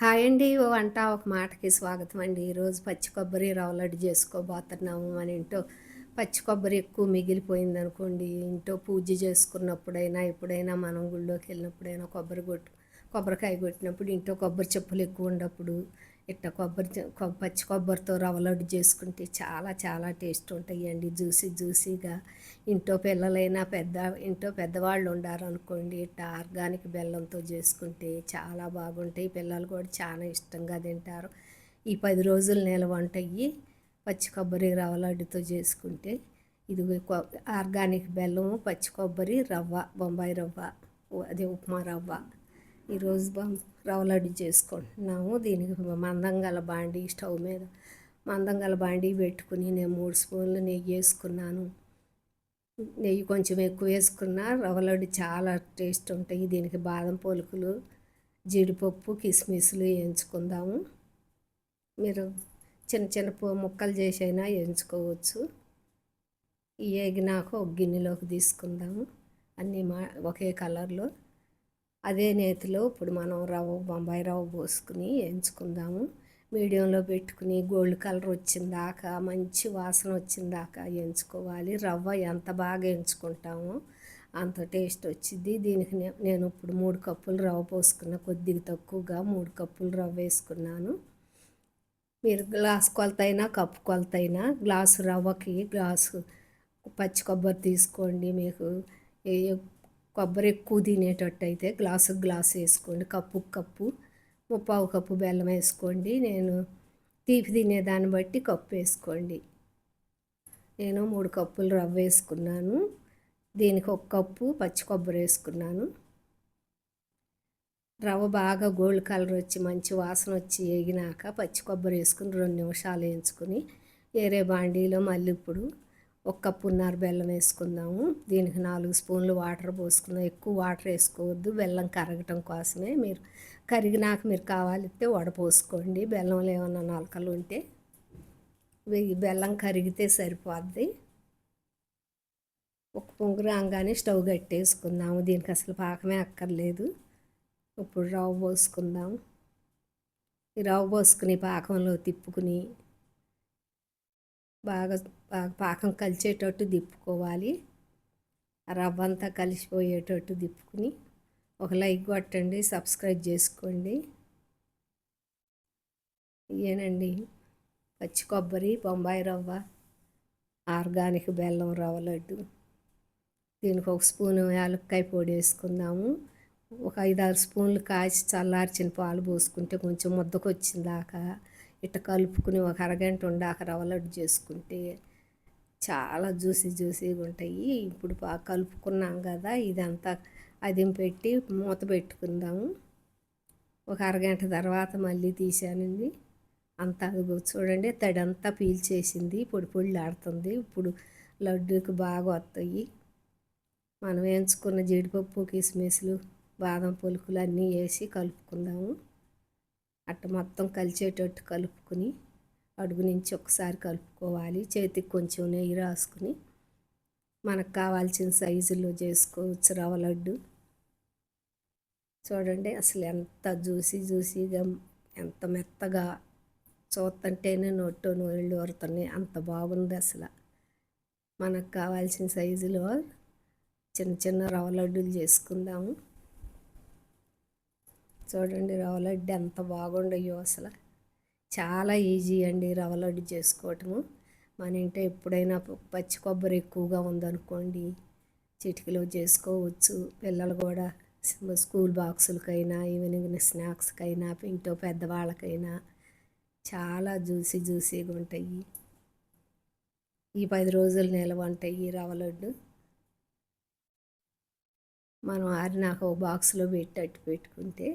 Hi అండి. ఓ వంట ఒక మాటకి స్వాగతం అండి. ఈరోజు పచ్చి కొబ్బరి రవ్వ లడ్డు చేసుకోబోతున్నాము. మన ఇంట్లో పచ్చి కొబ్బరి ఎక్కువ మిగిలిపోయిందనుకోండి, ఇంట్లో పూజ చేసుకున్నప్పుడైనా, ఎప్పుడైనా మనం గుళ్ళోకి వెళ్ళినప్పుడైనా కొబ్బరికాయ కొట్టినప్పుడు ఇంట్లో కొబ్బరి చెప్పులు ఎక్కువ ఉన్నప్పుడు ఇట్లా పచ్చి కొబ్బరితో రవ్వ లడ్డు చేసుకుంటే చాలా చాలా టేస్ట్ ఉంటాయండి. జ్యూసీగా ఇంట్లో పిల్లలైనా ఇంట్లో పెద్దవాళ్ళు ఉండారనుకోండి, ఇట్లా ఆర్గానిక్ బెల్లంతో చేసుకుంటే చాలా బాగుంటాయి. పిల్లలు కూడా చాలా ఇష్టంగా తింటారు. ఈ 10 రోజులు నిల్వ ఉంటాయి పచ్చి కొబ్బరి రవ్వ లడ్డుతో చేసుకుంటే. ఇది ఆర్గానిక్ బెల్లం, పచ్చి కొబ్బరి, రవ్వ, బొంబాయి రవ్వ, అదే ఉప్మా రవ్వ. ఈరోజు రవ్వ లడ్డు చేసుకుంటున్నాము. దీనికి స్టవ్ మీద మందంగల బాండీ పెట్టుకుని నేను 3 స్పూన్లు నెయ్యి వేసుకున్నాను. నెయ్యి కొంచెం ఎక్కువ వేసుకున్నా రవ్వ లడ్డు చాలా టేస్ట్ ఉంటాయి. దీనికి బాదం పలుకులు, జీడిపప్పు, కిస్మిస్లు వేయించుకుందాము. మీరు చిన్న చిన్న ముక్కలు చేసైనా వేయించుకోవచ్చు. ఈ వేగినాక ఒక గిన్నెలోకి తీసుకుందాము. అన్నీ ఒకే కలర్లో అదే నేతిలో ఇప్పుడు మనం బొంబాయి రవ్వ పోసుకుని వేయించుకుందాము. మీడియంలో పెట్టుకుని గోల్డ్ కలర్ వచ్చిందాకా, మంచి వాసన వచ్చిందాకా వేయించుకోవాలి. రవ్వ ఎంత బాగా వేయించుకుంటామో అంత టేస్ట్ వచ్చింది. దీనికి నేను ఇప్పుడు 3 కప్పులు రవ్వ పోసుకున్న, కొద్దిగా తక్కువగా 3 కప్పులు రవ్వ వేసుకున్నాను. మీరు గ్లాస్ కొలత అయినా కప్పు కొలత అయినా గ్లాసు రవ్వకి గ్లాసు పచ్చి కొబ్బరి తీసుకోండి. మీకు కొబ్బరి ఎక్కువ తినేటట్టు అయితే గ్లాసు వేసుకోండి. కప్పు ముప్పావు కప్పు బెల్లం వేసుకోండి. నేను తీపి తినేదాన్ని బట్టి కప్పు వేసుకోండి. నేను 3 కప్పులు రవ్వ వేసుకున్నాను. దీనికి 1 కప్పు పచ్చి కొబ్బరి వేసుకున్నాను. రవ్వ బాగా గోల్డ్ కలర్ వచ్చి మంచి వాసన వచ్చి వేగినాక పచ్చి కొబ్బరి వేసుకుని 2 నిమిషాలు వేయించుకొని వేరే బాండీలో మళ్ళీ ఇప్పుడు 1 కప్పున్నర బెల్లం వేసుకుందాము. దీనికి 4 స్పూన్లు వాటర్ పోసుకుందాం. ఎక్కువ వాటర్ వేసుకోవద్దు, బెల్లం కరగటం కోసమే. మీరు కరిగినాక మీరు కావాలిస్తే వడపోసుకోండి. బెల్లంలో ఏమన్నా నలకలు ఉంటే బెల్లం కరిగితే సరిపోద్ది. ఒక పొంగు రాగానే స్టవ్ కట్టేసుకుందాము. దీనికి అసలు పాకమే అక్కర్లేదు. ఇప్పుడు రవ్వ పోసుకుందాం. ఈ రవ్వ పోసుకుని పాకంలో తిప్పుకుని బాగా పాకం కలిసేటట్టు తిప్పుకోవాలి. రవ్వ అంతా కలిసిపోయేటట్టు తిప్పుకుని ఒక లైక్ కొట్టండి, సబ్స్క్రైబ్ చేసుకోండి. ఇదేనండి పచ్చి కొబ్బరి, బొంబాయి రవ్వ, ఆర్గానిక్ బెల్లం రవ్వ లడ్డు. దీనికి 1 స్పూను యాలక్కాయ పొడి వేసుకుందాము. ఒక 5-6 స్పూన్లు కాచి చల్లార్చిన పాలు పోసుకుంటే కొంచెం ముద్దకొచ్చిందాకా ఇట్లా కలుపుకుని ఒక అరగంట ఉండాక రవ్వ లడ్డు చేసుకుంటే చాలా జ్యూసీగా ఉంటాయి. ఇప్పుడు బాగా కలుపుకున్నాం కదా, ఇదంతా పెట్టి మూత పెట్టుకుందాము. ఒక అరగంట తర్వాత మళ్ళీ తీసానండి. అంతా చూడండి, తడంతా పీల్చేసింది, పొడిలాడుతుంది. ఇప్పుడు లడ్డూకి బాగా వస్తాయి. మనం వేయించుకున్న జీడిపప్పు, కిస్మిస్లు, బాదం పలుకులు అన్నీ వేసి కలుపుకుందాము. అట్ట మొత్తం కలిసేటట్టు కలుపుకుని అడుగు నుంచి ఒకసారి కలుపుకోవాలి. చేతికి కొంచెం నెయ్యి రాసుకుని మనకు కావాల్సిన సైజులో చేసుకోవచ్చు రవ్వ లడ్డు. చూడండి అసలు ఎంత జ్యూసీగా, ఎంత మెత్తగా, చూస్తుంటేనే నోట్లో నీళ్ళు ఊరుతున్నాయి. అంత బాగుంది అసలు. మనకు కావాల్సిన సైజులో చిన్న రవ్వ లడ్డూలు చేసుకుందాము. చూడండి రవ్వ లడ్డు ఎంత బాగుండయో అసలు. చాలా ఈజీ అండి రవ్వ లడ్డు చేసుకోవటము. మన ఇంట్లో ఎప్పుడైనా పచ్చి కొబ్బరి ఎక్కువగా ఉందనుకోండి, చిటికలో చేసుకోవచ్చు. పిల్లలు కూడా స్కూల్ బాక్సులకైనా, ఈవినింగ్ స్నాక్స్కైనా, ఇంట్లో పెద్దవాళ్ళకైనా చాలా జ్యూసీగా ఉంటాయి. ఈ 10 రోజులు నిల్వ ఉంటాయి ఈ రవ్వ లడ్డు. మనం ఆరినాక ఒక బాక్స్లో పెట్టుకుంటే